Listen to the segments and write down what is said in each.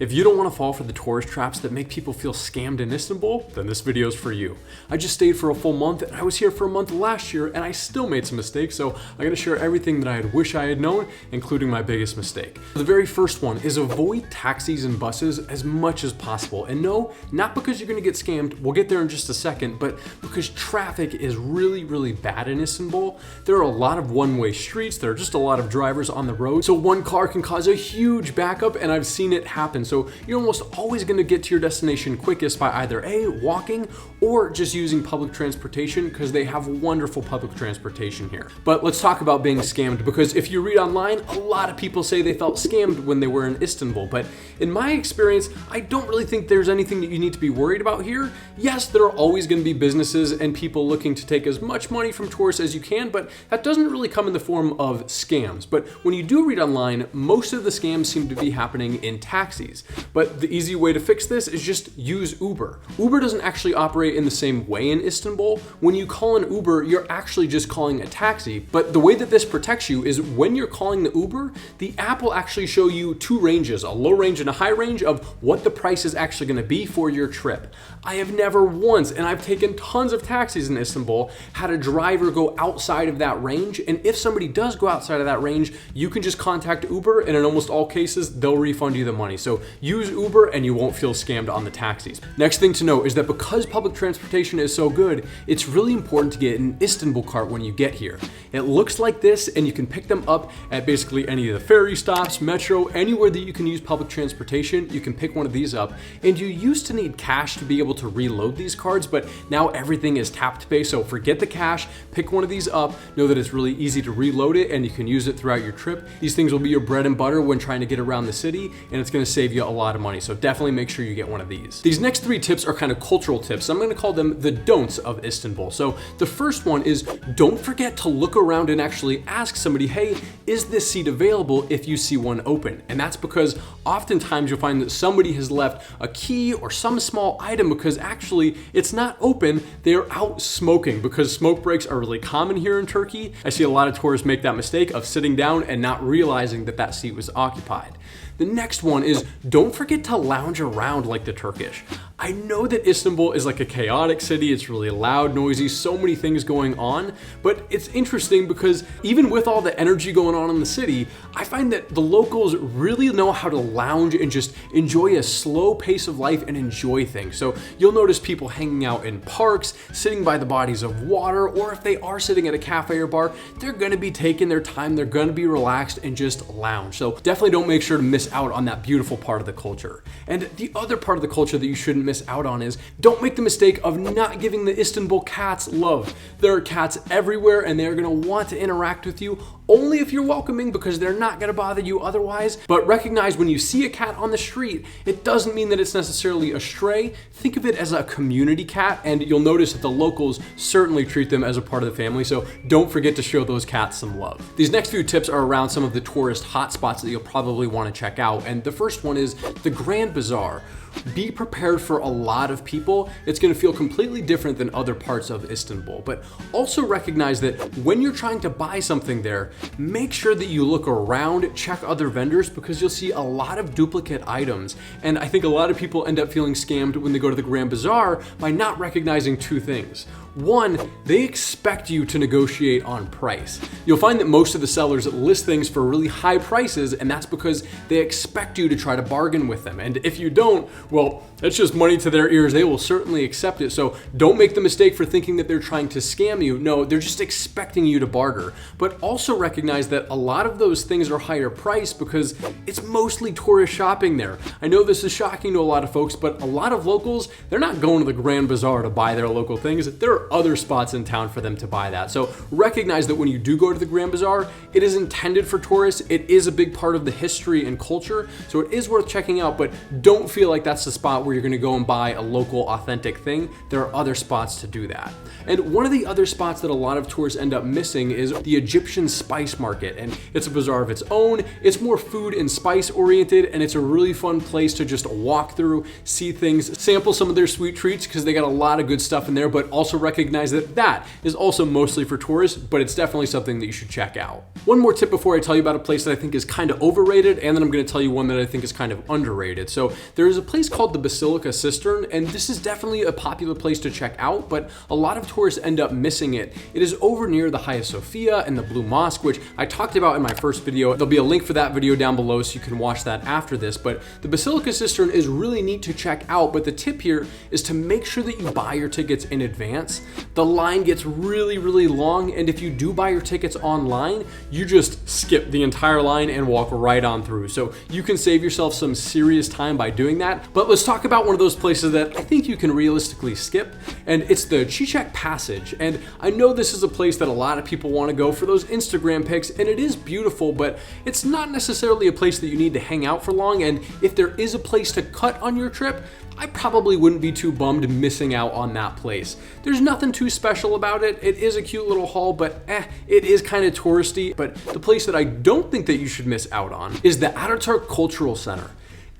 If you don't want to fall for the tourist traps that make people feel scammed in Istanbul, then this video is for you. I just stayed for a full month and I was here for a month last year and I still made some mistakes, so I'm going to share everything that I wish I had known, including my biggest mistake. The very first one is avoid taxis and buses as much as possible. And no, not because you're going to get scammed, we'll get there in just a second, but because traffic is really bad in Istanbul. There are a lot of one-way streets, there are just a lot of drivers on the road, so one car can cause a huge backup, and I've seen it happen. So you're almost always going to get to your destination quickest by either A, walking, or just using public transportation, because they have wonderful public transportation here. But let's talk about being scammed, because if you read online, a lot of people say they felt scammed when they were in Istanbul. But in my experience, I don't really think there's anything that you need to be worried about here. Yes, there are always going to be businesses and people looking to take as much money from tourists as you can, but that doesn't really come in the form of scams. But when you do read online, most of the scams seem to be happening in taxis. But the easy way to fix this is just use Uber. Uber doesn't actually operate in the same way in Istanbul. When you call an Uber, you're actually just calling a taxi. But the way that this protects you is when you're calling the Uber, the app will actually show you two ranges, a low range and a high range of what the price is actually going to be for your trip. I have never once, and I've taken tons of taxis in Istanbul, had a driver go outside of that range. And if somebody does go outside of that range, you can just contact Uber, and in almost all cases, they'll refund you the money. So use Uber and you won't feel scammed on the taxis. Next thing to know is that because public transportation is so good, it's really important to get an Istanbul cart when you get here. It looks like this, and you can pick them up at basically any of the ferry stops, metro, anywhere that you can use public transportation. You can pick one of these up, and you used to need cash to be able to reload these cards, but now everything is tap to pay, so forget the cash, pick one of these up, know that it's really easy to reload it and you can use it throughout your trip. These things will be your bread and butter when trying to get around the city, and it's going to save you a lot of money, so definitely make sure you get one of these. These next three tips are kind of cultural tips. I'm going to call them the don'ts of Istanbul. So the first one is don't forget to look around and actually ask somebody, hey, is this seat available if you see one open? And that's because oftentimes you'll find that somebody has left a key or some small item because actually it's not open, they're out smoking, because smoke breaks are really common here in Turkey. I see a lot of tourists make that mistake of sitting down and not realizing that that seat was occupied. The next one is don't forget to lounge around like the Turkish. I know that Istanbul is like a chaotic city. It's really loud, noisy, so many things going on, but it's interesting because even with all the energy going on in the city, I find that the locals really know how to lounge and just enjoy a slow pace of life and enjoy things. So you'll notice people hanging out in parks, sitting by the bodies of water, or if they are sitting at a cafe or bar, they're gonna be taking their time, they're gonna be relaxed and just lounge. So definitely don't make sure to miss out on that beautiful part of the culture. And the other part of the culture that you shouldn't miss out on is don't make the mistake of not giving the Istanbul cats love. There are cats everywhere and they're gonna want to interact with you only if you're welcoming, because they're not gonna bother you otherwise. But recognize when you see a cat on the street, it doesn't mean that it's necessarily a stray. Think of it as a community cat, and you'll notice that the locals certainly treat them as a part of the family, so don't forget to show those cats some love. These next few tips are around some of the tourist hotspots that you'll probably want to check out, and the first one is the Grand Bazaar. Be prepared for a lot of people. It's going to feel completely different than other parts of Istanbul, but also recognize that when you're trying to buy something there, make sure that you look around, check other vendors, because you'll see a lot of duplicate items. And I think a lot of people end up feeling scammed when they go to the Grand Bazaar by not recognizing two things. One, they expect you to negotiate on price. You'll find that most of the sellers list things for really high prices, and that's because they expect you to try to bargain with them. And if you don't, well, that's just money to their ears. They will certainly accept it. So don't make the mistake for thinking that they're trying to scam you. No, they're just expecting you to barter. But also recognize that a lot of those things are higher priced because it's mostly tourist shopping there. I know this is shocking to a lot of folks, but a lot of locals, they're not going to the Grand Bazaar to buy their local things. There are other spots in town for them to buy that. So recognize that when you do go to the Grand Bazaar, it is intended for tourists. It is a big part of the history and culture, so it is worth checking out, but don't feel like that's the spot where you're going to go and buy a local authentic thing. There are other spots to do that. And one of the other spots that a lot of tourists end up missing is the Egyptian spice market, and it's a bazaar of its own. It's more food and spice oriented, and it's a really fun place to just walk through, see things, sample some of their sweet treats, because they got a lot of good stuff in there, but also recognize recognize that that is also mostly for tourists, but it's definitely something that you should check out. One more tip before I tell you about a place that I think is kind of overrated, and then I'm going to tell you one that I think is kind of underrated. So there is a place called the Basilica Cistern, and this is definitely a popular place to check out, but a lot of tourists end up missing it. It is over near the Hagia Sophia and the Blue Mosque, which I talked about in my first video. There'll be a link for that video down below so you can watch that after this, but the Basilica Cistern is really neat to check out, but the tip here is to make sure that you buy your tickets in advance. The line gets really, really long, and if you do buy your tickets online, you just skip the entire line and walk right on through. So you can save yourself some serious time by doing that. But let's talk about one of those places that I think you can realistically skip, and it's the Chichek Passage. And I know this is a place that a lot of people want to go for those Instagram pics, and it is beautiful, but it's not necessarily a place that you need to hang out for long. And if there is a place to cut on your trip, I probably wouldn't be too bummed missing out on that place. There's nothing too special about it. It is a cute little hall, but it is kind of touristy. But the place that I don't think that you should miss out on is the Ataturk Cultural Center.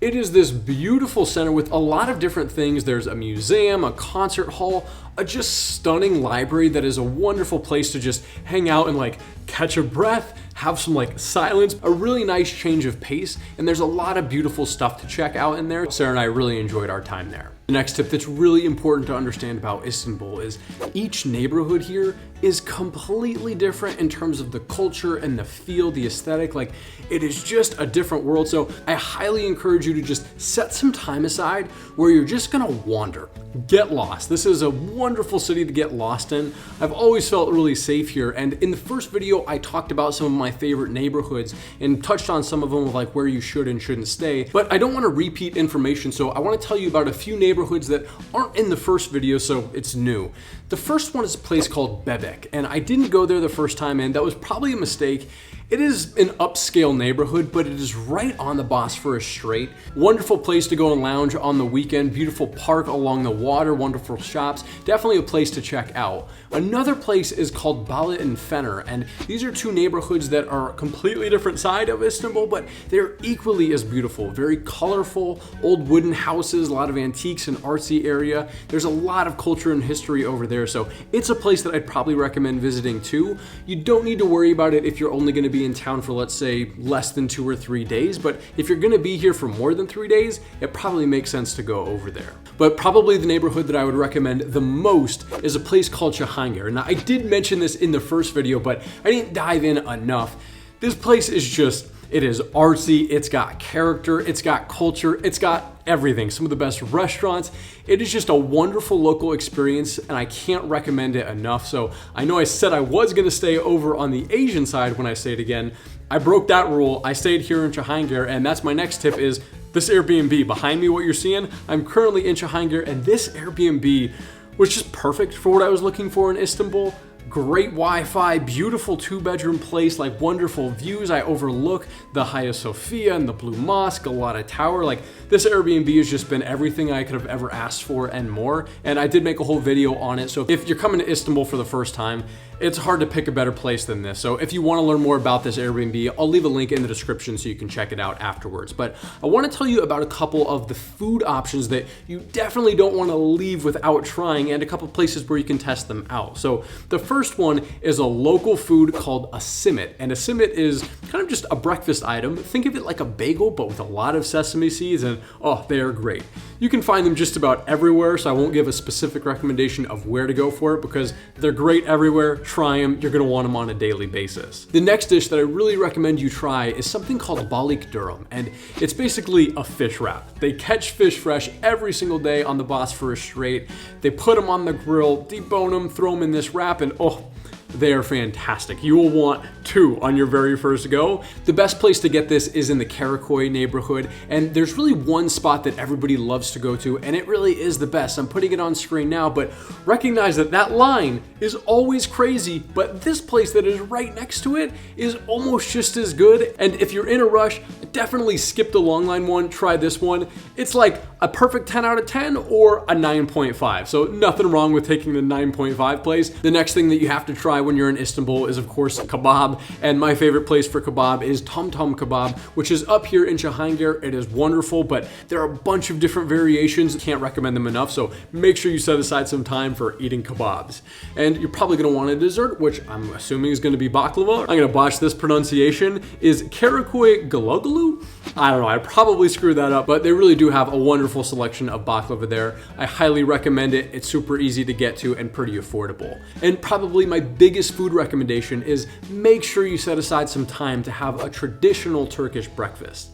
It is this beautiful center with a lot of different things. There's a museum, a concert hall, a just stunning library that is a wonderful place to just hang out and like catch a breath, have some like silence, a really nice change of pace, and there's a lot of beautiful stuff to check out in there. Sarah and I really enjoyed our time there. The next tip that's really important to understand about Istanbul is each neighborhood here is completely different in terms of the culture and the feel, the aesthetic. Like, it is just a different world. So I highly encourage you to just set some time aside where you're just gonna wander, get lost. This is a wonderful city to get lost in. I've always felt really safe here. And in the first video, I talked about some of my favorite neighborhoods and touched on some of them of like where you should and shouldn't stay. But I don't want to repeat information, so I want to tell you about a few neighborhoods that aren't in the first video, so it's new. The first one is a place called Bebek, and I didn't go there the first time, and that was probably a mistake. It is an upscale neighborhood, but it is right on the Bosphorus Strait. Wonderful place to go and lounge on the weekend. Beautiful park along the water, wonderful shops. Definitely a place to check out. Another place is called Bala and Fener, and these are two neighborhoods that are a completely different side of Istanbul, but they're equally as beautiful. Very colorful, old wooden houses, a lot of antiques and artsy area. There's a lot of culture and history over there, so it's a place that I'd probably recommend visiting too. You don't need to worry about it if you're only going to be in town for, let's say, less than 2 or 3 days, but if you're going to be here for more than 3 days, it probably makes sense to go over there. But probably the neighborhood that I would recommend the most is a place called Cihangir. Now, I did mention this in the first video, but I didn't dive in enough. This place is just, it is artsy, it's got character, it's got culture, it's got everything. Some of the best restaurants. It is just a wonderful local experience, and I can't recommend it enough. So I know I said I was gonna stay over on the Asian side when I say it again. I broke that rule. I stayed here in Cihangir, and that's my next tip is this Airbnb. Behind me, what you're seeing, I'm currently in Cihangir, and this Airbnb was just perfect for what I was looking for in Istanbul. Great Wi-Fi, beautiful 2-bedroom place, like wonderful views. I overlook the Hagia Sophia and the Blue Mosque, Galata Tower. Like, this Airbnb has just been everything I could have ever asked for and more. And I did make a whole video on it. So if you're coming to Istanbul for the first time, it's hard to pick a better place than this. So if you want to learn more about this Airbnb, I'll leave a link in the description so you can check it out afterwards. But I want to tell you about a couple of the food options that you definitely don't want to leave without trying, and a couple places where you can test them out. So the first one is a local food called a simit. And a simit is kind of just a breakfast item. Think of it like a bagel, but with a lot of sesame seeds, and oh, they are great. You can find them just about everywhere, so I won't give a specific recommendation of where to go for it because they're great everywhere. Try them, you're gonna want them on a daily basis. The next dish that I really recommend you try is something called balik durum, and it's basically a fish wrap. They catch fish fresh every single day on the Bosphorus Strait. They put them on the grill, debone them, throw them in this wrap, and oh, they are fantastic. You will want 2 on your very first go. The best place to get this is in the Karakoy neighborhood, and there's really one spot that everybody loves to go to, and it really is the best. I'm putting it on screen now, but recognize that that line is always crazy, but this place that is right next to it is almost just as good. And if you're in a rush, definitely skip the long line one, try this one. It's like a perfect 10 out of 10 or a 9.5, so nothing wrong with taking the 9.5 place. The next thing that you have to try by when you're in Istanbul is of course kebab, and my favorite place for kebab is Tom Tom Kebab, which is up here in Cihangir. It is wonderful, but there are a bunch of different variations. Can't recommend them enough, so make sure you set aside some time for eating kebabs. And you're probably gonna want a dessert, which I'm assuming is gonna be baklava. I'm gonna botch this pronunciation. Is Karakoy Galoglu? I don't know, I probably screwed that up, but they really do have a wonderful selection of baklava there. I highly recommend it. It's super easy to get to and pretty affordable. And probably my biggest food recommendation is make sure you set aside some time to have a traditional Turkish breakfast.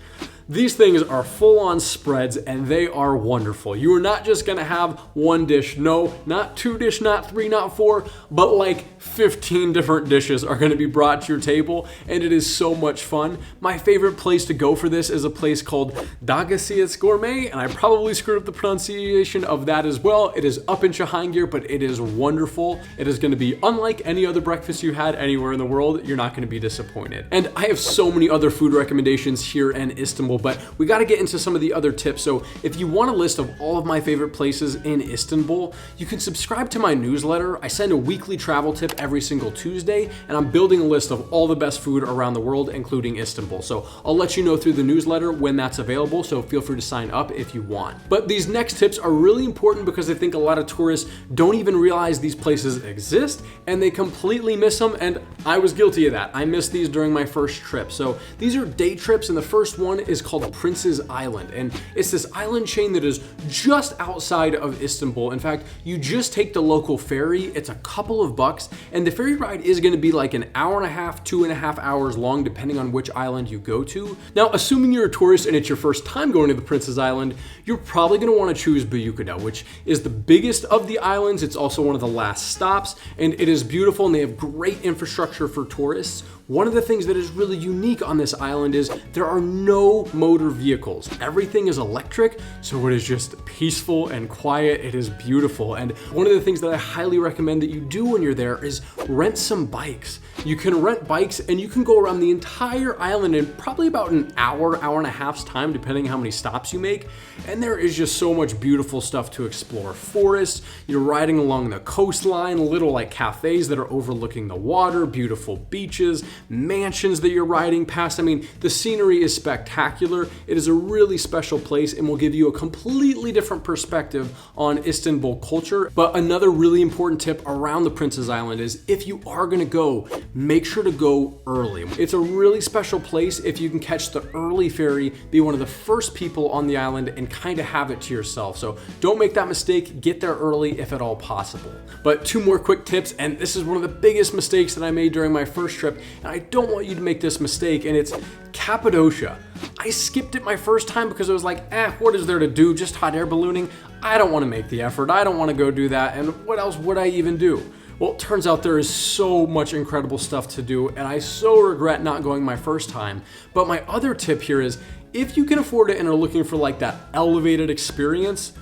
These things are full-on spreads and they are wonderful. You are not just gonna have one dish, no, not two dish, not three, not four, but like 15 different dishes are gonna be brought to your table, and it is so much fun. My favorite place to go for this is a place called Dagasiet's Gourmet, and I probably screwed up the pronunciation of that as well. It is up in Cihangir, but it is wonderful. It is gonna be unlike any other breakfast you had anywhere in the world. You're not gonna be disappointed. And I have so many other food recommendations here in Istanbul, but we got to get into some of the other tips. So if you want a list of all of my favorite places in Istanbul, you can subscribe to my newsletter. I send a weekly travel tip every single Tuesday, and I'm building a list of all the best food around the world, including Istanbul. So I'll let you know through the newsletter when that's available, so feel free to sign up if you want. But these next tips are really important because I think a lot of tourists don't even realize these places exist, and they completely miss them, and I was guilty of that. I missed these during my first trip. So these are day trips, and the first one is called Prince's Island, and it's this island chain that is just outside of Istanbul. In fact, you just take the local ferry. It's a couple of bucks, and the ferry ride is going to be like an hour and a half, 2.5 hours long, depending on which island you go to. Now, assuming you're a tourist and it's your first time going to the Prince's Island, you're probably going to want to choose Büyükada, which is the biggest of the islands. It's also one of the last stops, and it is beautiful, and they have great infrastructure for tourists. One of the things that is really unique on this island is there are no motor vehicles. Everything is electric, so it is just peaceful and quiet. It is beautiful. And one of the things that I highly recommend that you do when you're there is rent some bikes. You can rent bikes and you can go around the entire island in probably about an hour, hour and a half's time, depending how many stops you make. And there is just so much beautiful stuff to explore. Forests, you're riding along the coastline, little like cafes that are overlooking the water, beautiful beaches, mansions that you're riding past. I mean, the scenery is spectacular. It is a really special place and will give you a completely different perspective on Istanbul culture. But another really important tip around the Prince's Island is if you are gonna go, make sure to go early. It's a really special place. If you can catch the early ferry, be one of the first people on the island and kind of have it to yourself. So don't make that mistake. Get there early if at all possible. But two more quick tips, and this is one of the biggest mistakes that I made during my first trip, and I don't want you to make this mistake, and it's Cappadocia. I skipped it my first time because I was like, what is there to do? Just hot air ballooning? I don't want to make the effort. I don't want to go do that, and what else would I even do? Well, it turns out there is so much incredible stuff to do, and I so regret not going my first time. But my other tip here is, if you can afford it and are looking for like that elevated experience,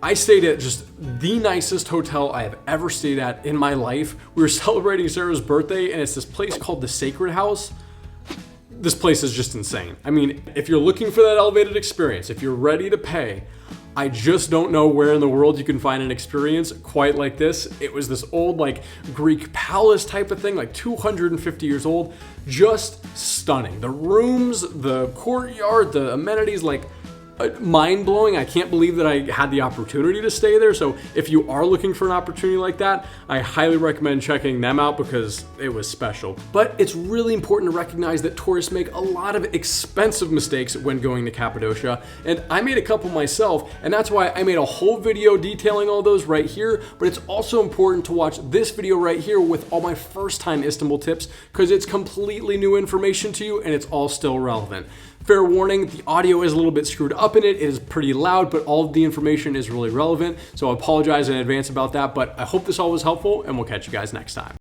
I stayed at just the nicest hotel I have ever stayed at in my life. We were celebrating Sarah's birthday, and it's this place called the Sacred House. This place is just insane. I mean, if you're looking for that elevated experience, if you're ready to pay, I just don't know where in the world you can find an experience quite like this. It was this old like Greek palace type of thing, like 250 years old, just stunning. The rooms, the courtyard, the amenities, like mind-blowing. I can't believe that I had the opportunity to stay there. So if you are looking for an opportunity like that, I highly recommend checking them out because it was special. But it's really important to recognize that tourists make a lot of expensive mistakes when going to Cappadocia, and I made a couple myself, and that's why I made a whole video detailing all those right here. But it's also important to watch this video right here with all my first-time Istanbul tips because it's completely new information to you and it's all still relevant. Fair warning, the audio is a little bit screwed up in it. It is pretty loud, but all of the information is really relevant. So I apologize in advance about that, but I hope this all was helpful, and we'll catch you guys next time.